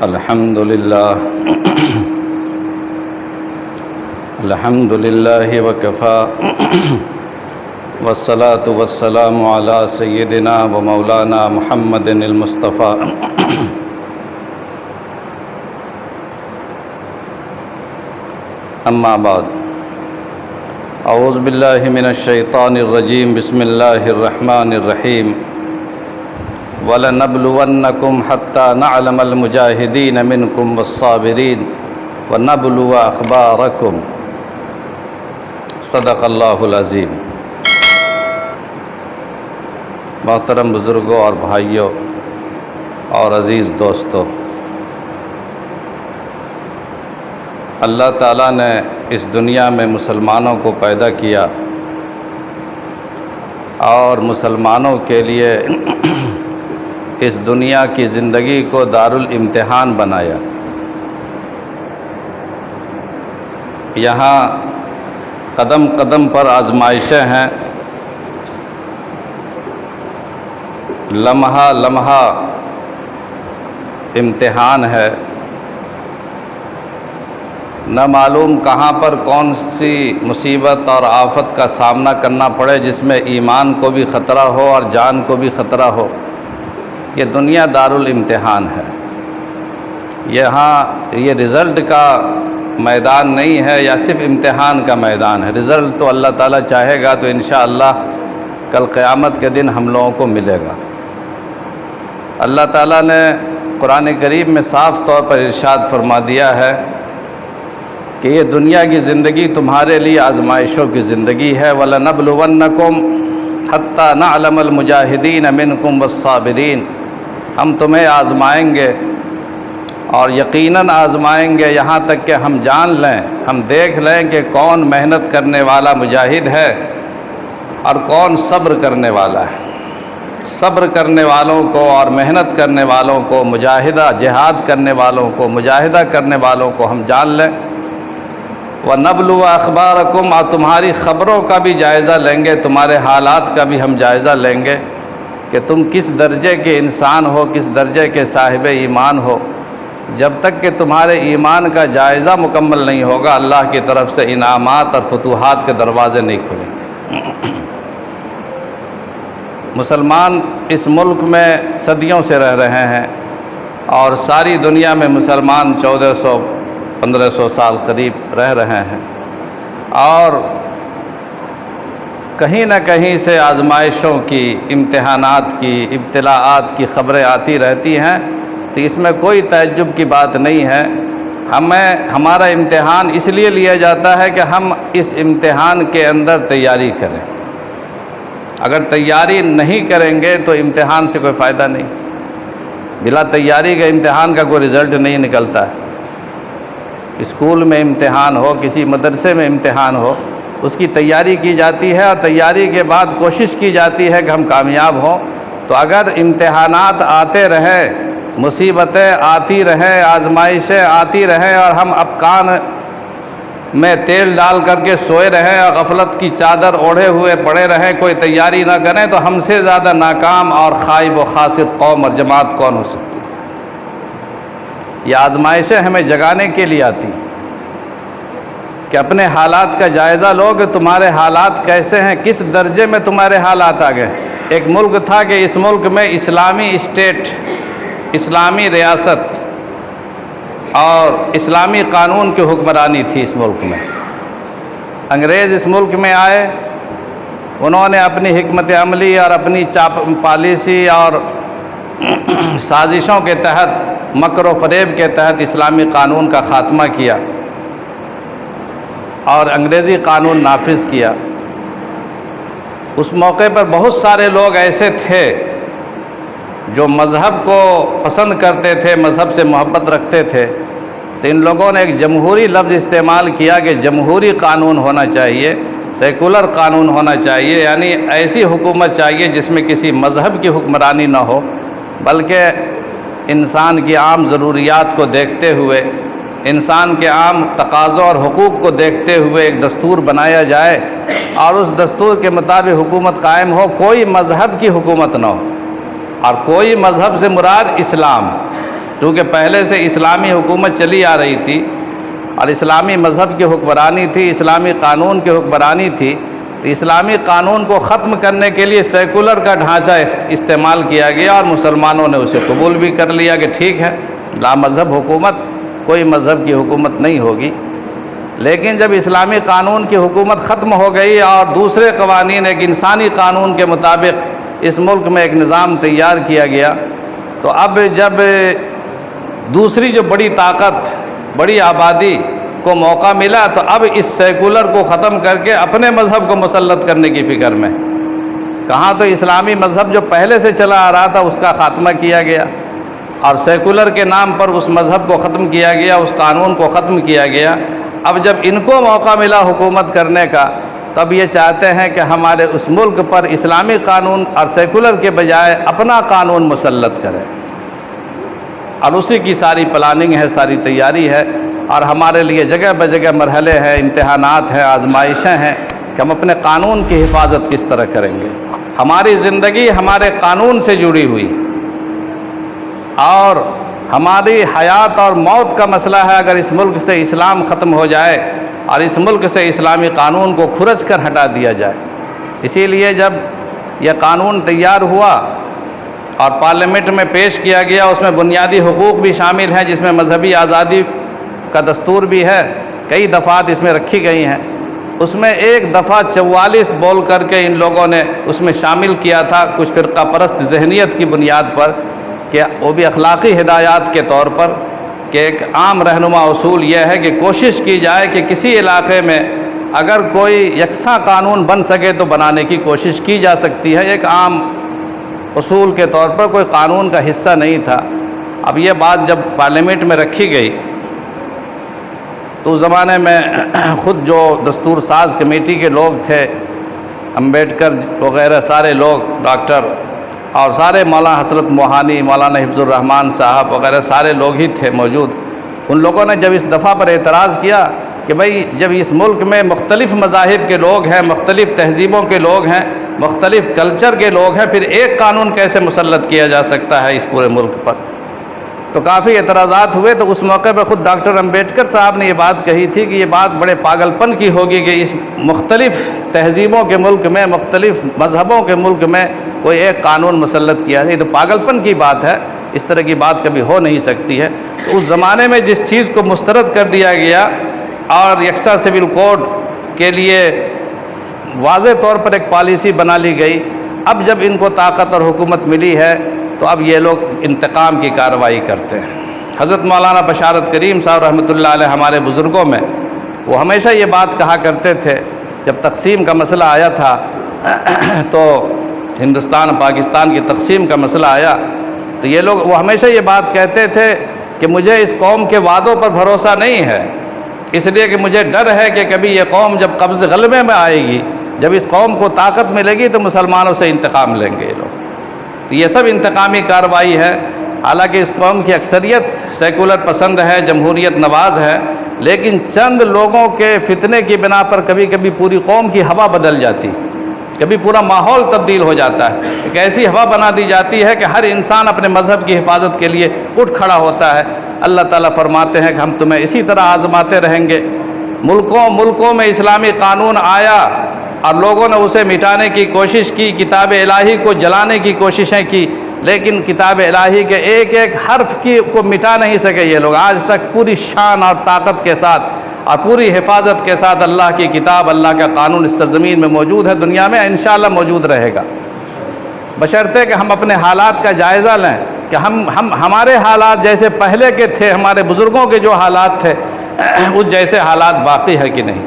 الحمد لله الحمد لله وكفى والصلاة والسلام على سيدنا ومولانا محمد المصطفى أما بعد أعوذ بالله من الشيطان الرجيم بسم الله الرحمن الرحيم وَلَنَبْلُوَنَّكُمْ حَتَّى نَعْلَمَ الْمُجَاهِدِينَ مِنْكُمْ وَالصَّابِرِينَ وَنَبْلُوَ أَخْبَارَكُمْ صدق اللہ العظیم۔ محترم بزرگوں اور بھائیوں اور عزیز دوستوں، اللہ تعالیٰ نے اس دنیا میں مسلمانوں کو پیدا کیا اور مسلمانوں کے لیے اس دنیا کی زندگی کو دارالامتحان بنایا۔ یہاں قدم قدم پر آزمائشیں ہیں، لمحہ لمحہ امتحان ہے، نہ معلوم کہاں پر کون سی مصیبت اور آفت کا سامنا کرنا پڑے جس میں ایمان کو بھی خطرہ ہو اور جان کو بھی خطرہ ہو۔ یہ دنیا دارالامتحان ہے، یہاں یہ رزلٹ کا میدان نہیں ہے یا صرف امتحان کا میدان ہے۔ رزلٹ تو اللہ تعالیٰ چاہے گا تو انشاءاللہ کل قیامت کے دن ہم لوگوں کو ملے گا۔ اللہ تعالیٰ نے قرآن کریم میں صاف طور پر ارشاد فرما دیا ہے کہ یہ دنیا کی زندگی تمہارے لیے آزمائشوں کی زندگی ہے۔ وَلَنَبْلُوَنَّكُمْ حَتَّى نَعْلَمَ الْمُجَاهِدِينَ مِنْكُمْ وَالصَّابِرِينَ، ہم تمہیں آزمائیں گے اور یقیناً آزمائیں گے یہاں تک کہ ہم جان لیں، ہم دیکھ لیں کہ کون محنت کرنے والا مجاہد ہے اور کون صبر کرنے والا ہے۔ صبر کرنے والوں کو اور محنت کرنے والوں کو، مجاہدہ جہاد کرنے والوں کو، مجاہدہ کرنے والوں کو ہم جان لیں۔ وَنَبْلُوَ أَخْبَارَكُمْ، اور تمہاری خبروں کا بھی جائزہ لیں گے، تمہارے حالات کا بھی ہم جائزہ لیں گے کہ تم کس درجے کے انسان ہو، کس درجے کے صاحب ایمان ہو۔ جب تک کہ تمہارے ایمان کا جائزہ مکمل نہیں ہوگا، اللہ کی طرف سے انعامات اور فتوحات کے دروازے نہیں کھلیں گے۔ مسلمان اس ملک میں صدیوں سے رہ رہے ہیں اور ساری دنیا میں مسلمان 1400-1500 سال قریب رہ رہے ہیں، اور کہیں نہ کہیں سے آزمائشوں کی، امتحانات کی، ابتلاءات کی خبریں آتی رہتی ہیں، تو اس میں کوئی تعجب کی بات نہیں ہے۔ ہمارا امتحان اس لیے لیا جاتا ہے کہ ہم اس امتحان کے اندر تیاری کریں۔ اگر تیاری نہیں کریں گے تو امتحان سے کوئی فائدہ نہیں۔ بلا تیاری کے امتحان کا کوئی رزلٹ نہیں نکلتا ہے۔ اسکول میں امتحان ہو، کسی مدرسے میں امتحان ہو، اس کی تیاری کی جاتی ہے اور تیاری کے بعد کوشش کی جاتی ہے کہ ہم کامیاب ہوں۔ تو اگر امتحانات آتے رہیں، مصیبتیں آتی رہیں، آزمائشیں آتی رہیں اور ہم اب کان میں تیل ڈال کر کے سوئے رہیں اور غفلت کی چادر اوڑھے ہوئے پڑے رہیں، کوئی تیاری نہ کریں، تو ہم سے زیادہ ناکام اور خائب و خاسر قوم اور جماعت کون ہو سکتی ہے؟ یہ آزمائشیں ہمیں جگانے کے لیے آتی ہیں کہ اپنے حالات کا جائزہ لو کہ تمہارے حالات کیسے ہیں، کس درجے میں تمہارے حالات آ گئے۔ ایک ملک تھا کہ اس ملک میں اسلامی اسٹیٹ، اسلامی ریاست اور اسلامی قانون کی حکمرانی تھی اس ملک میں۔ انگریز اس ملک میں آئے، انہوں نے اپنی حکمت عملی اور اپنی پالیسی اور سازشوں کے تحت، مکر و فریب کے تحت اسلامی قانون کا خاتمہ کیا اور انگریزی قانون نافذ کیا۔ اس موقع پر بہت سارے لوگ ایسے تھے جو مذہب کو پسند کرتے تھے، مذہب سے محبت رکھتے تھے، تو ان لوگوں نے ایک جمہوری لفظ استعمال کیا کہ جمہوری قانون ہونا چاہیے، سیکولر قانون ہونا چاہیے، یعنی ایسی حکومت چاہیے جس میں کسی مذہب کی حکمرانی نہ ہو، بلکہ انسان کی عام ضروریات کو دیکھتے ہوئے، انسان کے عام تقاضوں اور حقوق کو دیکھتے ہوئے ایک دستور بنایا جائے اور اس دستور کے مطابق حکومت قائم ہو، کوئی مذہب کی حکومت نہ ہو، اور کوئی مذہب سے مراد اسلام، کیونکہ پہلے سے اسلامی حکومت چلی آ رہی تھی اور اسلامی مذہب کی حکمرانی تھی، اسلامی قانون کی حکمرانی تھی، تو اسلامی قانون کو ختم کرنے کے لیے سیکولر کا ڈھانچہ استعمال کیا گیا اور مسلمانوں نے اسے قبول بھی کر لیا کہ ٹھیک ہے، لا مذہب حکومت، کوئی مذہب کی حکومت نہیں ہوگی۔ لیکن جب اسلامی قانون کی حکومت ختم ہو گئی اور دوسرے قوانین ایک انسانی قانون کے مطابق اس ملک میں ایک نظام تیار کیا گیا، تو اب جب دوسری جو بڑی طاقت، بڑی آبادی کو موقع ملا، تو اب اس سیکولر کو ختم کر کے اپنے مذہب کو مسلط کرنے کی فکر میں، کہاں تو اسلامی مذہب جو پہلے سے چلا آ رہا تھا اس کا خاتمہ کیا گیا، اور سیکولر کے نام پر اس مذہب کو ختم کیا گیا، اس قانون کو ختم کیا گیا۔ اب جب ان کو موقع ملا حکومت کرنے کا، تب یہ چاہتے ہیں کہ ہمارے اس ملک پر اسلامی قانون اور سیکولر کے بجائے اپنا قانون مسلط کرے، اور اسی کی ساری پلاننگ ہے، ساری تیاری ہے، اور ہمارے لیے جگہ بہ جگہ مرحلے ہیں، امتحانات ہیں، آزمائشیں ہیں کہ ہم اپنے قانون کی حفاظت کس طرح کریں گے۔ ہماری زندگی ہمارے قانون سے جڑی ہوئی، اور ہماری حیات اور موت کا مسئلہ ہے اگر اس ملک سے اسلام ختم ہو جائے اور اس ملک سے اسلامی قانون کو کھرچ کر ہٹا دیا جائے۔ اسی لیے جب یہ قانون تیار ہوا اور پارلیمنٹ میں پیش کیا گیا، اس میں بنیادی حقوق بھی شامل ہیں، جس میں مذہبی آزادی کا دستور بھی ہے، کئی دفعات اس میں رکھی گئی ہیں۔ اس میں ایک دفعہ 44 بول کر کے ان لوگوں نے اس میں شامل کیا تھا، کچھ فرقہ پرست ذہنیت کی بنیاد پر، کہ وہ بھی اخلاقی ہدایات کے طور پر، کہ ایک عام رہنما اصول یہ ہے کہ کوشش کی جائے کہ کسی علاقے میں اگر کوئی یکساں قانون بن سکے تو بنانے کی کوشش کی جا سکتی ہے، ایک عام اصول کے طور پر، کوئی قانون کا حصہ نہیں تھا۔ اب یہ بات جب پارلیمنٹ میں رکھی گئی تو اس زمانے میں خود جو دستور ساز کمیٹی کے لوگ تھے، امبیڈکر وغیرہ سارے لوگ، ڈاکٹر اور سارے مولانا حسرت موہانی، مولانا حفظ الرحمان صاحب وغیرہ سارے لوگ ہی تھے موجود، ان لوگوں نے جب اس دفعہ پر اعتراض کیا کہ بھئی جب اس ملک میں مختلف مذاہب کے لوگ ہیں، مختلف تہذیبوں کے لوگ ہیں، مختلف کلچر کے لوگ ہیں، پھر ایک قانون کیسے مسلط کیا جا سکتا ہے اس پورے ملک پر؟ تو کافی اعتراضات ہوئے۔ تو اس موقع پہ خود ڈاکٹر امبیڈکر صاحب نے یہ بات کہی تھی کہ یہ بات بڑے پاگل پن کی ہوگی کہ اس مختلف تہذیبوں کے ملک میں، مختلف مذہبوں کے ملک میں کوئی ایک قانون مسلط کیا جائے، یہ تو پاگل پن کی بات ہے، اس طرح کی بات کبھی ہو نہیں سکتی ہے۔ تو اس زمانے میں جس چیز کو مسترد کر دیا گیا اور یکساں سول کوڈ کے لیے واضح طور پر ایک پالیسی بنا لی گئی، اب جب ان کو طاقت اور حکومت ملی ہے تو اب یہ لوگ انتقام کی کارروائی کرتے ہیں۔ حضرت مولانا بشارت کریم صاحب رحمۃ اللہ علیہ ہمارے بزرگوں میں، وہ ہمیشہ یہ بات کہا کرتے تھے، جب تقسیم کا مسئلہ آیا تھا تو ہندوستان پاکستان کی تقسیم کا مسئلہ آیا تو یہ لوگ، وہ ہمیشہ یہ بات کہتے تھے کہ مجھے اس قوم کے وعدوں پر بھروسہ نہیں ہے، اس لیے کہ مجھے ڈر ہے کہ کبھی یہ قوم جب قبض غلبے میں آئے گی، جب اس قوم کو طاقت ملے گی تو مسلمانوں سے انتقام لیں گے یہ لوگ۔ تو یہ سب انتقامی کارروائی ہے، حالانکہ اس قوم کی اکثریت سیکولر پسند ہے، جمہوریت نواز ہے، لیکن چند لوگوں کے فتنے کی بنا پر کبھی کبھی پوری قوم کی ہوا بدل جاتی، کبھی پورا ماحول تبدیل ہو جاتا ہے، ایک ایسی ہوا بنا دی جاتی ہے کہ ہر انسان اپنے مذہب کی حفاظت کے لیے اٹھ کھڑا ہوتا ہے۔ اللہ تعالیٰ فرماتے ہیں کہ ہم تمہیں اسی طرح آزماتے رہیں گے۔ ملکوں میں اسلامی قانون آیا اور لوگوں نے اسے مٹانے کی کوشش کی، کتاب الہی کو جلانے کی کوششیں کی، لیکن کتاب الہی کے ایک ایک حرف کو مٹا نہیں سکے یہ لوگ۔ آج تک پوری شان اور طاقت کے ساتھ اور پوری حفاظت کے ساتھ اللہ کی کتاب، اللہ کا قانون اس سرزمین میں موجود ہے، دنیا میں انشاءاللہ موجود رہے گا، بشرطے کہ ہم اپنے حالات کا جائزہ لیں کہ ہمارے حالات جیسے پہلے کے تھے، ہمارے بزرگوں کے جو حالات تھے اس جیسے حالات باقی ہے کہ نہیں۔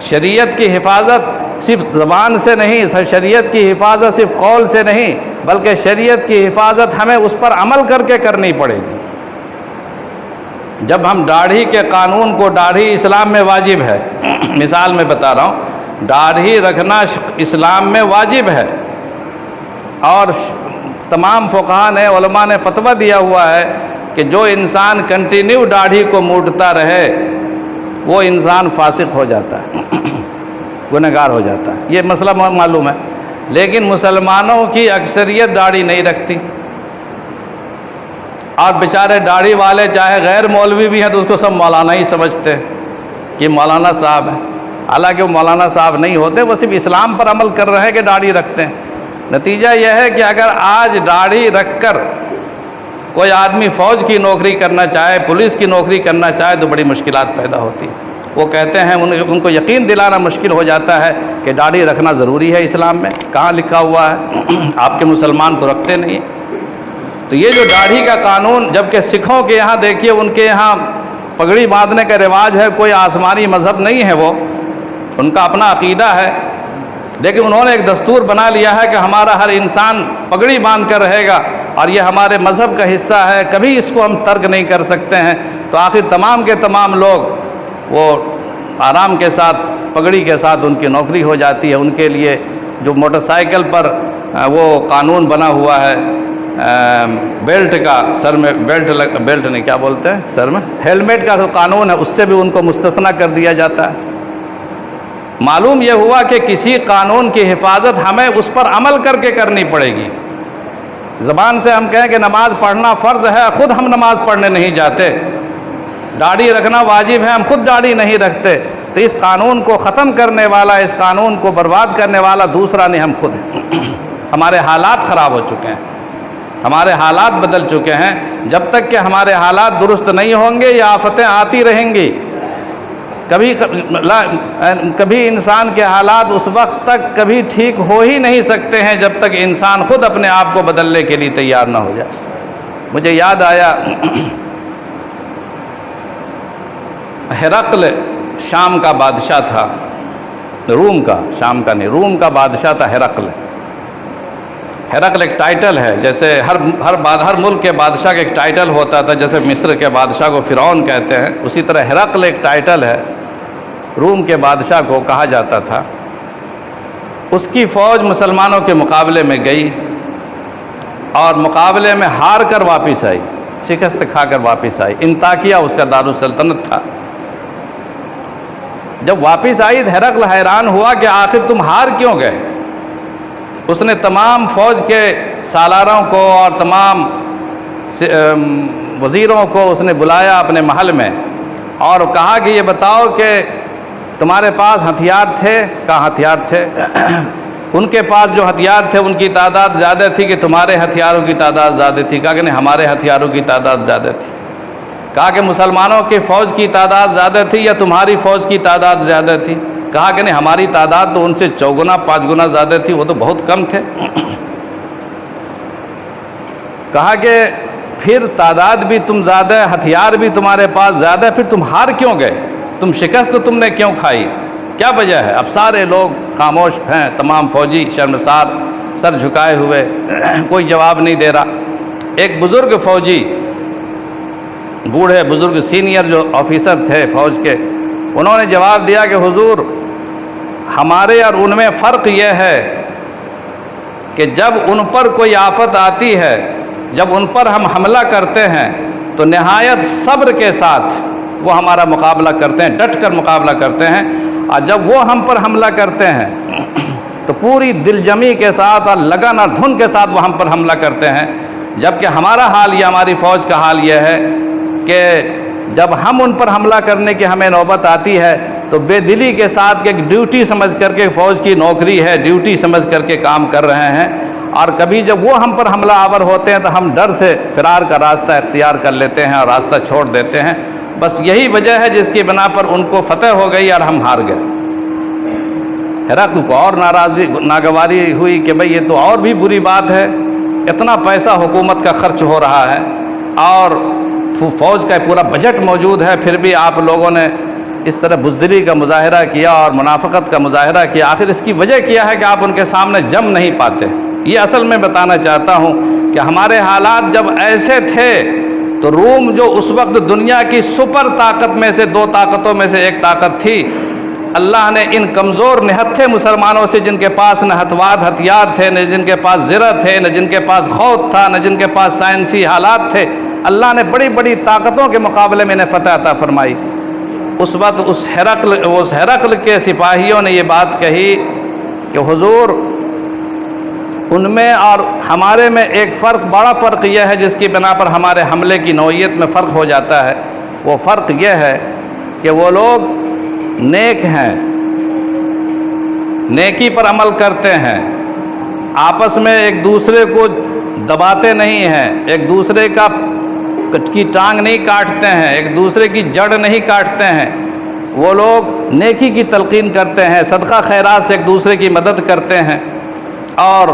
شریعت کی حفاظت صرف زبان سے نہیں، شریعت کی حفاظت صرف قول سے نہیں، بلکہ شریعت کی حفاظت ہمیں اس پر عمل کر کے کرنی پڑے گی۔ جب ہم داڑھی کے قانون کو، داڑھی اسلام میں واجب ہے، مثال میں بتا رہا ہوں، داڑھی رکھنا اسلام میں واجب ہے، اور تمام فقہاء نے، علماء نے فتویٰ دیا ہوا ہے کہ جو انسان کنٹینیو داڑھی کو موڑتا رہے وہ انسان فاسق ہو جاتا ہے، گنہگار ہو جاتا ہے، یہ مسئلہ معلوم ہے۔ لیکن مسلمانوں کی اکثریت داڑھی نہیں رکھتی، اور بیچارے داڑھی والے چاہے غیر مولوی بھی ہیں تو اس کو سب مولانا ہی سمجھتے کہ مولانا صاحب ہیں، حالانکہ وہ مولانا صاحب نہیں ہوتے، وہ صرف اسلام پر عمل کر رہے ہیں کہ داڑھی رکھتے ہیں۔ نتیجہ یہ ہے کہ اگر آج داڑھی رکھ کر کوئی آدمی فوج کی نوکری کرنا چاہے، پولیس کی نوکری کرنا چاہے تو بڑی مشکلات پیدا ہوتی ہیں۔ وہ کہتے ہیں، ان کو یقین دلانا مشکل ہو جاتا ہے کہ داڑھی رکھنا ضروری ہے اسلام میں، کہاں لکھا ہوا ہے؟ آپ کے مسلمان تو رکھتے نہیں ہیں۔ تو یہ جو داڑھی کا قانون، جبکہ سکھوں کے یہاں دیکھیے ان کے یہاں پگڑی باندھنے کا رواج ہے، کوئی آسمانی مذہب نہیں ہے، وہ ان کا اپنا عقیدہ ہے، لیکن انہوں نے ایک دستور بنا لیا ہے کہ ہمارا ہر انسان پگڑی باندھ کر رہے گا اور یہ ہمارے مذہب کا حصہ ہے، کبھی اس کو ہم ترک نہیں کر سکتے ہیں۔ تو آخر تمام کے تمام لوگ وہ آرام کے ساتھ پگڑی کے ساتھ ان کی نوکری ہو جاتی ہے۔ ان کے لیے جو موٹر سائیکل پر وہ قانون بنا ہوا ہے بیلٹ کا، سر میں بیلٹ نہیں کیا بولتے ہیں، سر میں ہیلمٹ کا قانون ہے، اس سے بھی ان کو مستثنیٰ کر دیا جاتا ہے۔ معلوم یہ ہوا کہ کسی قانون کی حفاظت ہمیں اس پر عمل کر کے کرنی پڑے گی۔ زبان سے ہم کہیں کہ نماز پڑھنا فرض ہے، خود ہم نماز پڑھنے نہیں جاتے، داڑھی رکھنا واجب ہے، ہم خود داڑھی نہیں رکھتے، تو اس قانون کو ختم کرنے والا، اس قانون کو برباد کرنے والا دوسرا نہیں، ہم خود ہیں۔ ہمارے حالات خراب ہو چکے ہیں، ہمارے حالات بدل چکے ہیں۔ جب تک کہ ہمارے حالات درست نہیں ہوں گے یہ آفتیں آتی رہیں گی۔ کبھی انسان کے حالات اس وقت تک کبھی ٹھیک ہو ہی نہیں سکتے ہیں جب تک انسان خود اپنے آپ کو بدلنے کے لیے تیار نہ ہو جائے۔ مجھے یاد آیا ہرقل شام کا بادشاہ تھا، روم کا، شام کا نہیں، روم کا بادشاہ تھا ہرقل۔ ہرقل ایک ٹائٹل ہے، جیسے ہر ملک کے بادشاہ کا ایک ٹائٹل ہوتا تھا، جیسے مصر کے بادشاہ کو فرعون کہتے ہیں، اسی طرح ہرقل ایک ٹائٹل ہے، روم کے بادشاہ کو کہا جاتا تھا۔ اس کی فوج مسلمانوں کے مقابلے میں گئی اور مقابلے میں ہار کر واپس آئی، شکست کھا کر واپس آئی۔ انطاکیہ اس کا دارالسلطنت تھا۔ جب واپس آئی ہرقل حیران ہوا کہ آخر تم ہار کیوں گئے؟ اس نے تمام فوج کے سالاروں کو اور تمام وزیروں کو اس نے بلایا اپنے محل میں اور کہا کہ یہ بتاؤ کہ تمہارے پاس ہتھیار تھے؟ کہا ہتھیار تھے۔ ان کے پاس جو ہتھیار تھے ان کی تعداد زیادہ تھی کہ تمہارے ہتھیاروں کی تعداد زیادہ تھی؟ کہا کہ نہیں، ہمارے ہتھیاروں کی تعداد زیادہ تھی۔ کہا کہ مسلمانوں کی فوج کی تعداد زیادہ تھی یا تمہاری فوج کی تعداد زیادہ تھی؟ کہا کہ نہیں، ہماری تعداد تو ان سے 4 گنا 5 گنا زیادہ تھی، وہ تو بہت کم تھے۔ کہا کہ پھر تعداد بھی تم زیادہ، ہتھیار بھی تمہارے پاس زیادہ، پھر تم ہار کیوں گئے؟ تم شکست تم نے کیوں کھائی؟ کیا وجہ ہے؟ اب سارے لوگ خاموش ہیں، تمام فوجی شرمسار، سر جھکائے ہوئے، کوئی جواب نہیں دے رہا۔ ایک بزرگ فوجی، بوڑھے بزرگ سینئر جو آفیسر تھے فوج کے، انہوں نے جواب دیا کہ حضور، ہمارے اور ان میں فرق یہ ہے کہ جب ان پر کوئی آفت آتی ہے، جب ان پر ہم حملہ کرتے ہیں تو نہایت صبر کے ساتھ وہ ہمارا مقابلہ کرتے ہیں، ڈٹ کر مقابلہ کرتے ہیں، اور جب وہ ہم پر حملہ کرتے ہیں تو پوری دل جمی کے ساتھ اور لگن اور دھن کے ساتھ وہ ہم پر حملہ کرتے ہیں۔ جبکہ ہمارا حال یہ، ہماری فوج کا حال یہ ہے کہ جب ہم ان پر حملہ کرنے کی ہمیں نوبت آتی ہے تو بے دلی کے ساتھ ایک ڈیوٹی سمجھ کر کے، فوج کی نوکری ہے، ڈیوٹی سمجھ کر کے کام کر رہے ہیں، اور کبھی جب وہ ہم پر حملہ آور ہوتے ہیں تو ہم ڈر سے فرار کا راستہ اختیار کر لیتے ہیں اور راستہ چھوڑ دیتے ہیں۔ بس یہی وجہ ہے جس کی بنا پر ان کو فتح ہو گئی اور ہم ہار گئے۔ ہرقل کو اور ناگواری ہوئی کہ بھئی یہ تو اور بھی بری بات ہے، اتنا پیسہ حکومت کا خرچ ہو رہا ہے اور فوج کا پورا بجٹ موجود ہے، پھر بھی آپ لوگوں نے اس طرح بزدلی کا مظاہرہ کیا اور منافقت کا مظاہرہ کیا، آخر اس کی وجہ کیا ہے کہ آپ ان کے سامنے جم نہیں پاتے؟ یہ اصل میں بتانا چاہتا ہوں کہ ہمارے حالات جب ایسے تھے تو روم جو اس وقت دنیا کی سپر طاقت میں سے 2 طاقتوں میں سے ایک طاقت تھی، اللہ نے ان کمزور نہتھے مسلمانوں سے، جن کے پاس نہ ہتھیار تھے، نہ جن کے پاس زرہ تھے، نہ جن کے پاس خود تھا، نہ جن کے پاس سائنسی حالات تھے، اللہ نے بڑی بڑی طاقتوں کے مقابلے میں انہیں فتح عطا فرمائی۔ اس وقت اس ہرقل کے سپاہیوں نے یہ بات کہی کہ حضور ان میں اور ہمارے میں ایک فرق، بڑا فرق یہ ہے جس کی بنا پر ہمارے حملے کی نوعیت میں فرق ہو جاتا ہے۔ وہ فرق یہ ہے کہ وہ لوگ نیک ہیں، نیکی پر عمل کرتے ہیں، آپس میں ایک دوسرے کو دباتے نہیں ہیں، ایک دوسرے کی ٹانگ نہیں کاٹتے ہیں، ایک دوسرے کی جڑ نہیں کاٹتے ہیں۔ وہ لوگ نیکی کی تلقین کرتے ہیں، صدقہ خیرات سے ایک دوسرے کی مدد کرتے ہیں اور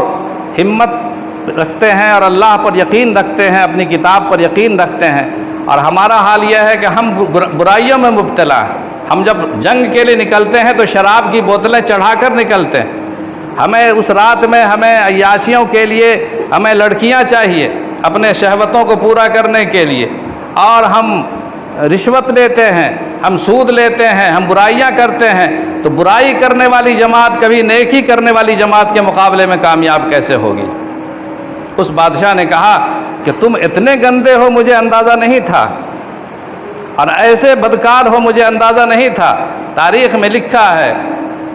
ہمت رکھتے ہیں اور اللہ پر یقین رکھتے ہیں، اپنی کتاب پر یقین رکھتے ہیں۔ اور ہمارا حال یہ ہے کہ ہم برائیوں میں مبتلا ہیں۔ ہم جب جنگ کے لیے نکلتے ہیں تو شراب کی بوتلیں چڑھا کر نکلتے ہیں۔ ہمیں اس رات میں ہمیں عیاشیوں کے لیے ہمیں لڑکیاں چاہیے اپنے شہوتوں کو پورا کرنے کے لیے، اور ہم رشوت لیتے ہیں، ہم سود لیتے ہیں، ہم برائیاں کرتے ہیں۔ تو برائی کرنے والی جماعت کبھی نیکی کرنے والی جماعت کے مقابلے میں کامیاب کیسے ہوگی؟ اس بادشاہ نے کہا کہ تم اتنے گندے ہو مجھے اندازہ نہیں تھا، اور ایسے بدکار ہو مجھے اندازہ نہیں تھا۔ تاریخ میں لکھا ہے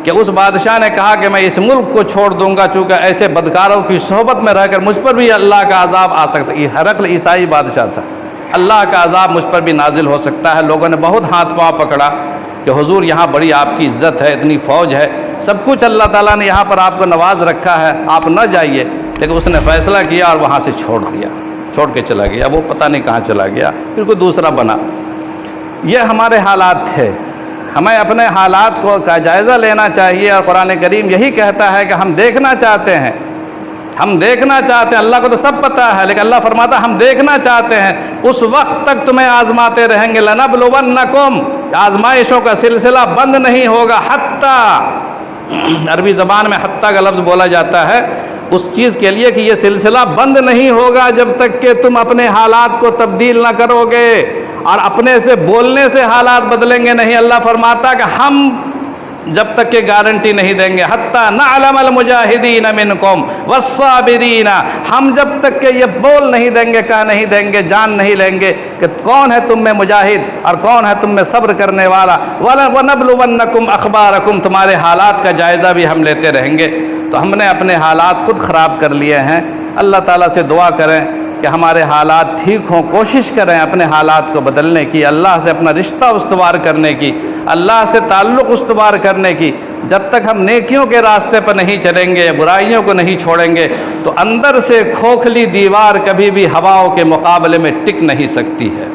کہ اس بادشاہ نے کہا کہ میں اس ملک کو چھوڑ دوں گا، چونکہ ایسے بدکاروں کی صحبت میں رہ کر مجھ پر بھی اللہ کا عذاب آ سکتا ہے۔ یہ ہرقل عیسائی بادشاہ تھا، اللہ کا عذاب مجھ پر بھی نازل ہو سکتا ہے۔ لوگوں نے بہت ہاتھ پاؤں پکڑا کہ حضور یہاں بڑی آپ کی عزت ہے، اتنی فوج ہے، سب کچھ اللہ تعالیٰ نے یہاں پر آپ کو نواز رکھا ہے، آپ نہ جائیے۔ لیکن اس نے فیصلہ کیا اور وہاں سے چھوڑ کے چلا گیا۔ وہ پتہ نہیں کہاں چلا گیا، پھر کوئی دوسرا بنا۔ یہ ہمارے حالات تھے، ہمیں اپنے حالات کا جائزہ لینا چاہیے، اور قرآن کریم یہی کہتا ہے کہ ہم دیکھنا چاہتے ہیں، ہم دیکھنا چاہتے ہیں۔ اللہ کو تو سب پتہ ہے، لیکن اللہ فرماتا ہے ہم دیکھنا چاہتے ہیں۔ اس وقت تک تمہیں آزماتے رہیں گے، لَنَبْلُوَنَّكُمْ، آزمائشوں کا سلسلہ بند نہیں ہوگا۔ حتیٰ، عربی زبان میں حتیٰ کا لفظ بولا جاتا ہے اس چیز کے لیے کہ یہ سلسلہ بند نہیں ہوگا جب تک کہ تم اپنے حالات کو تبدیل نہ کرو گے، اور اپنے سے بولنے سے حالات بدلیں گے نہیں۔ اللہ فرماتا کہ ہم جب تک کہ گارنٹی نہیں دیں گے، حتیٰ نعلم المجاہدین منکم والصابرین، ہم جب تک کہ یہ بول نہیں دیں گے، کہہ نہیں دیں گے، جان نہیں لیں گے کہ کون ہے تم میں مجاہد اور کون ہے تم میں صبر کرنے والا۔ وَنَبْلُوَنَّكُمْ أَخْبَارَكُمْ، تمہارے حالات کا جائزہ بھی ہم لیتے رہیں گے۔ تو ہم نے اپنے حالات خود خراب کر لیے ہیں۔ اللہ تعالیٰ سے دعا کریں کہ ہمارے حالات ٹھیک ہوں، کوشش کریں اپنے حالات کو بدلنے کی، اللہ سے اپنا رشتہ استوار کرنے کی، اللہ سے تعلق استوار کرنے کی۔ جب تک ہم نیکیوں کے راستے پر نہیں چلیں گے، برائیوں کو نہیں چھوڑیں گے، تو اندر سے کھوکھلی دیوار کبھی بھی ہواؤں کے مقابلے میں ٹک نہیں سکتی ہے۔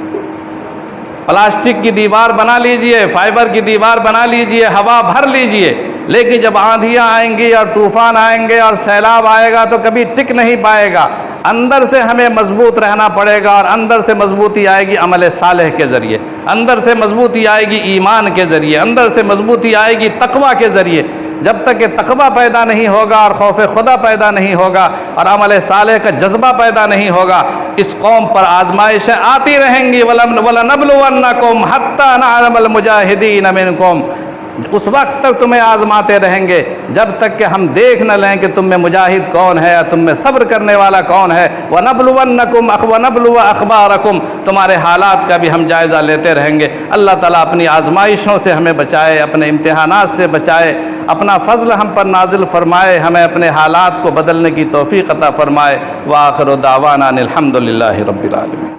پلاسٹک کی دیوار بنا لیجئے، فائبر کی دیوار بنا لیجئے، ہوا بھر لیجئے، لیکن جب آندھیاں آئیں گی اور طوفان آئیں گے اور سیلاب آئے گا تو کبھی ٹک نہیں پائے گا۔ اندر سے ہمیں مضبوط رہنا پڑے گا، اور اندر سے مضبوطی آئے گی عمل صالح کے ذریعے، اندر سے مضبوطی آئے گی ایمان کے ذریعے، اندر سے مضبوطی آئے گی تقویٰ کے ذریعے۔ جب تک کہ تقویٰ پیدا نہیں ہوگا اور خوف خدا پیدا نہیں ہوگا اور عمل صالح کا جذبہ پیدا نہیں ہوگا، اس قوم پر آزمائشیں آتی رہیں گی۔ وَلَنَبْلُوَنَّكُمْ حَتَّى نَعْلَمَ الْمُجَاهِدِينَ مِنْكُمْ، اس وقت تک تمہیں آزماتے رہیں گے جب تک کہ ہم دیکھ نہ لیں کہ تم میں مجاہد کون ہے، تم میں صبر کرنے والا کون ہے۔ وَنَبْلُوَنَّكُمْ وَنَبْلُوَ أَخْبَارَكُمْ، تمہارے حالات کا بھی ہم جائزہ لیتے رہیں گے۔ اللہ تعالیٰ اپنی آزمائشوں سے ہمیں بچائے، اپنے امتحانات سے بچائے، اپنا فضل ہم پر نازل فرمائے، ہمیں اپنے حالات کو بدلنے کی توفیق عطا فرمائے۔ وآخر دعوانا الحمد للہ رب العالمین۔